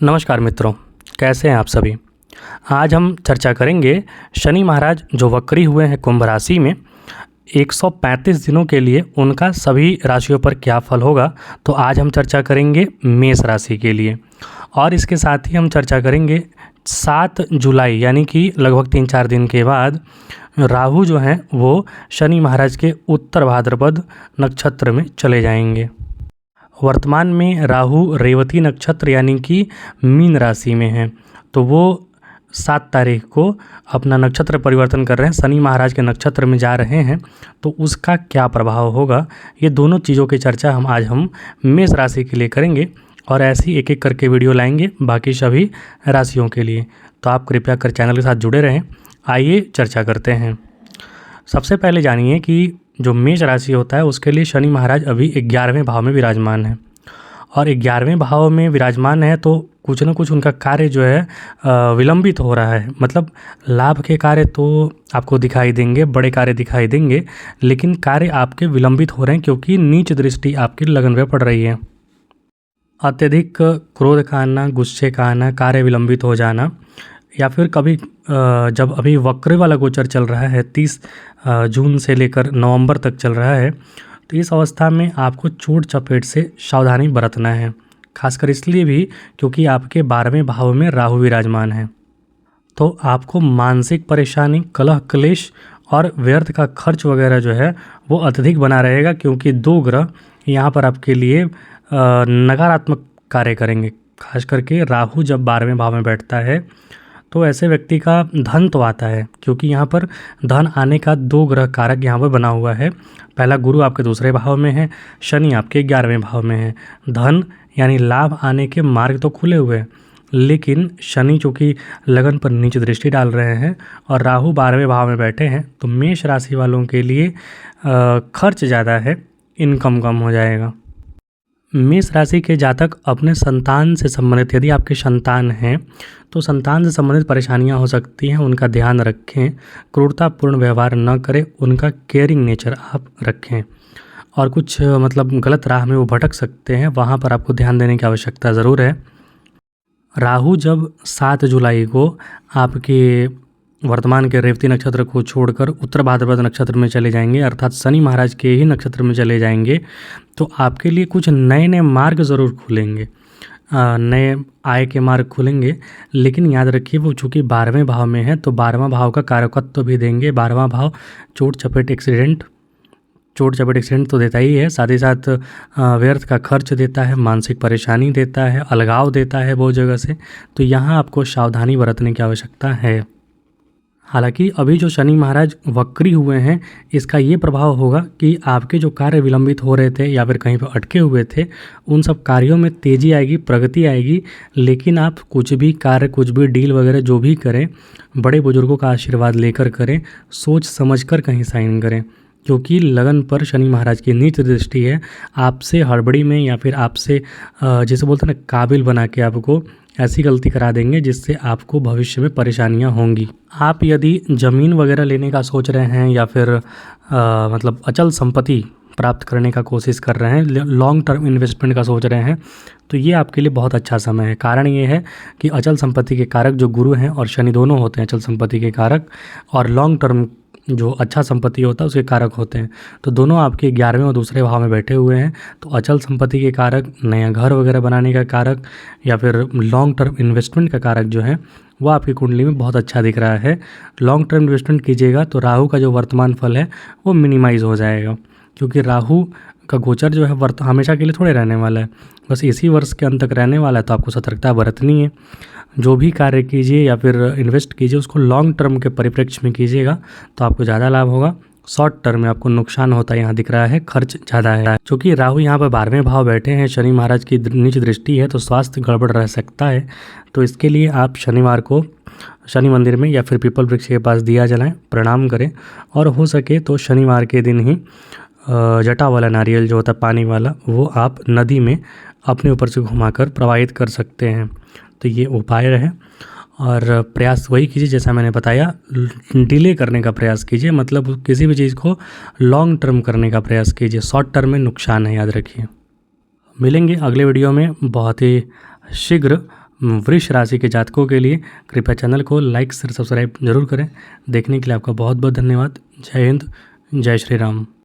नमस्कार मित्रों, कैसे हैं आप सभी। आज हम चर्चा करेंगे शनि महाराज जो वक्री हुए हैं कुंभ राशि में 135 दिनों के लिए उनका सभी राशियों पर क्या फल होगा। तो आज हम चर्चा करेंगे मेष राशि के लिए और इसके साथ ही हम चर्चा करेंगे 7 जुलाई यानी कि लगभग 3-4 दिन के बाद राहु जो हैं वो शनि महाराज के उत्तर भाद्रपद नक्षत्र में चले जाएंगे। वर्तमान में राहु रेवती नक्षत्र यानी कि मीन राशि में है, तो वो 7 तारीख को अपना नक्षत्र परिवर्तन कर रहे हैं, शनि महाराज के नक्षत्र में जा रहे हैं। तो उसका क्या प्रभाव होगा, ये दोनों चीज़ों की चर्चा हम मेष राशि के लिए करेंगे और ऐसे ही एक एक करके वीडियो लाएंगे बाकी सभी राशियों के लिए। तो आप कृपया कर चैनल के साथ जुड़े रहें। आइए चर्चा करते हैं। सबसे पहले जानिए कि जो मेष राशि होता है उसके लिए शनि महाराज अभी 11वें भाव में विराजमान है और 11वें भाव में विराजमान है तो कुछ न कुछ उनका कार्य जो है विलंबित हो रहा है। मतलब लाभ के कार्य तो आपको दिखाई देंगे, बड़े कार्य दिखाई देंगे, लेकिन कार्य आपके विलंबित हो रहे हैं क्योंकि नीच दृष्टि आपकी लगन पे पड़ रही है। अत्यधिक क्रोध का आना, गुस्से का आना, कार्य विलंबित हो जाना, या फिर कभी जब अभी वक्र वाला गोचर चल रहा है 30 जून से लेकर नवंबर तक चल रहा है, तो इस अवस्था में आपको चोट चपेट से सावधानी बरतना है। खासकर इसलिए भी क्योंकि आपके 12वें भाव में राहु विराजमान है, तो आपको मानसिक परेशानी, कलह क्लेश और व्यर्थ का खर्च वगैरह जो है वो अत्यधिक बना रहेगा क्योंकि 2 ग्रह यहाँ पर आपके लिए नकारात्मक कार्य करेंगे। खास करके राहु जब 12वें भाव में बैठता है तो ऐसे व्यक्ति का धन तो आता है क्योंकि यहाँ पर धन आने का 2 ग्रह कारक यहाँ पर बना हुआ है। पहला गुरु आपके दूसरे भाव में है, शनि आपके 11वें भाव में है। धन यानी लाभ आने के मार्ग तो खुले हुए हैं, लेकिन शनि चूँकि लगन पर नीच दृष्टि डाल रहे हैं और राहु 12वें भाव में बैठे हैं, तो मेष राशि वालों के लिए खर्च ज़्यादा है, इनकम कम हो जाएगा। मेष राशि के जातक अपने संतान से संबंधित, यदि आपके संतान हैं तो संतान से संबंधित परेशानियां हो सकती हैं, उनका ध्यान रखें। क्रूरतापूर्ण व्यवहार न करें, उनका केयरिंग नेचर आप रखें। और कुछ मतलब गलत राह में वो भटक सकते हैं, वहाँ पर आपको ध्यान देने की आवश्यकता ज़रूर है। राहु जब 7 जुलाई को आपके वर्तमान के रेवती नक्षत्र को छोड़कर उत्तर भाद्रपद नक्षत्र में चले जाएंगे, अर्थात शनि महाराज के ही नक्षत्र में चले जाएंगे, तो आपके लिए कुछ नए नए मार्ग ज़रूर खुलेंगे, नए आय के मार्ग खुलेंगे। लेकिन याद रखिए वो चूँकि 12वें भाव में है तो 12वां भाव का कारकत्व भी देंगे। 12वां भाव चोट चपेट एक्सीडेंट तो देता ही है, साथ ही साथ व्यर्थ का खर्च देता है, मानसिक परेशानी देता है, अलगाव देता है बहुत जगह से। तो यहाँ आपको सावधानी बरतने की आवश्यकता है। हालांकि अभी जो शनि महाराज वक्री हुए हैं इसका ये प्रभाव होगा कि आपके जो कार्य विलंबित हो रहे थे या फिर कहीं पर अटके हुए थे, उन सब कार्यों में तेज़ी आएगी, प्रगति आएगी। लेकिन आप कुछ भी कार्य, कुछ भी डील वगैरह जो भी करें, बड़े बुजुर्गों का आशीर्वाद लेकर करें, सोच समझकर कहीं साइन करें, क्योंकि लगन पर शनि महाराज की नीच दृष्टि है। आपसे हड़बड़ी में या फिर आपसे जैसे बोलते हैं ना, काबिल बना के आपको ऐसी गलती करा देंगे जिससे आपको भविष्य में परेशानियां होंगी। आप यदि ज़मीन वगैरह लेने का सोच रहे हैं या फिर मतलब अचल संपत्ति प्राप्त करने का कोशिश कर रहे हैं, लॉन्ग टर्म इन्वेस्टमेंट का सोच रहे हैं, तो ये आपके लिए बहुत अच्छा समय है। कारण ये है कि अचल संपत्ति के कारक जो गुरु हैं और शनि दोनों होते हैं अचल संपत्ति के कारक, और लॉन्ग टर्म जो अच्छा संपत्ति होता है उसके कारक होते हैं। तो दोनों आपके 11वें और दूसरे भाव में बैठे हुए हैं, तो अचल संपत्ति के कारक, नया घर वगैरह बनाने का कारक या फिर लॉन्ग टर्म इन्वेस्टमेंट का कारक जो है वो आपकी कुंडली में बहुत अच्छा दिख रहा है। लॉन्ग टर्म इन्वेस्टमेंट कीजिएगा तो राहु का जो वर्तमान फल है वो मिनिमाइज़ हो जाएगा, क्योंकि राहु का गोचर जो है हमेशा के लिए थोड़े रहने वाला है, बस इसी वर्ष के अंत तक रहने वाला है। तो आपको सतर्कता बरतनी है। जो भी कार्य कीजिए या फिर इन्वेस्ट कीजिए उसको लॉन्ग टर्म के परिप्रेक्ष्य में कीजिएगा तो आपको ज़्यादा लाभ होगा। शॉर्ट टर्म में आपको नुकसान होता है, यहाँ दिख रहा है खर्च ज़्यादा है। क्योंकि राहु यहाँ पर 12वें भाव बैठे हैं, शनि महाराज की नीच दृष्टि है, तो स्वास्थ्य गड़बड़ रह सकता है। तो इसके लिए आप शनिवार को शनि मंदिर में या फिर पीपल वृक्ष के पास दिया जलाएं, प्रणाम करें, और हो सके तो शनिवार के दिन ही जटा वाला नारियल जो होता है पानी वाला, वो आप नदी में अपने ऊपर से घुमाकर प्रवाहित कर सकते हैं। तो ये उपाय रहे और प्रयास वही कीजिए जैसा मैंने बताया, डिले करने का प्रयास कीजिए, मतलब किसी भी चीज़ को लॉन्ग टर्म करने का प्रयास कीजिए। शॉर्ट टर्म में नुकसान है, याद रखिए। मिलेंगे अगले वीडियो में बहुत ही शीघ्र। वृष राशि के जातकों के लिए कृपया चैनल को लाइक शेयर सब्सक्राइब जरूर करें। देखने के लिए आपका बहुत बहुत धन्यवाद। जय हिंद, जय श्री राम।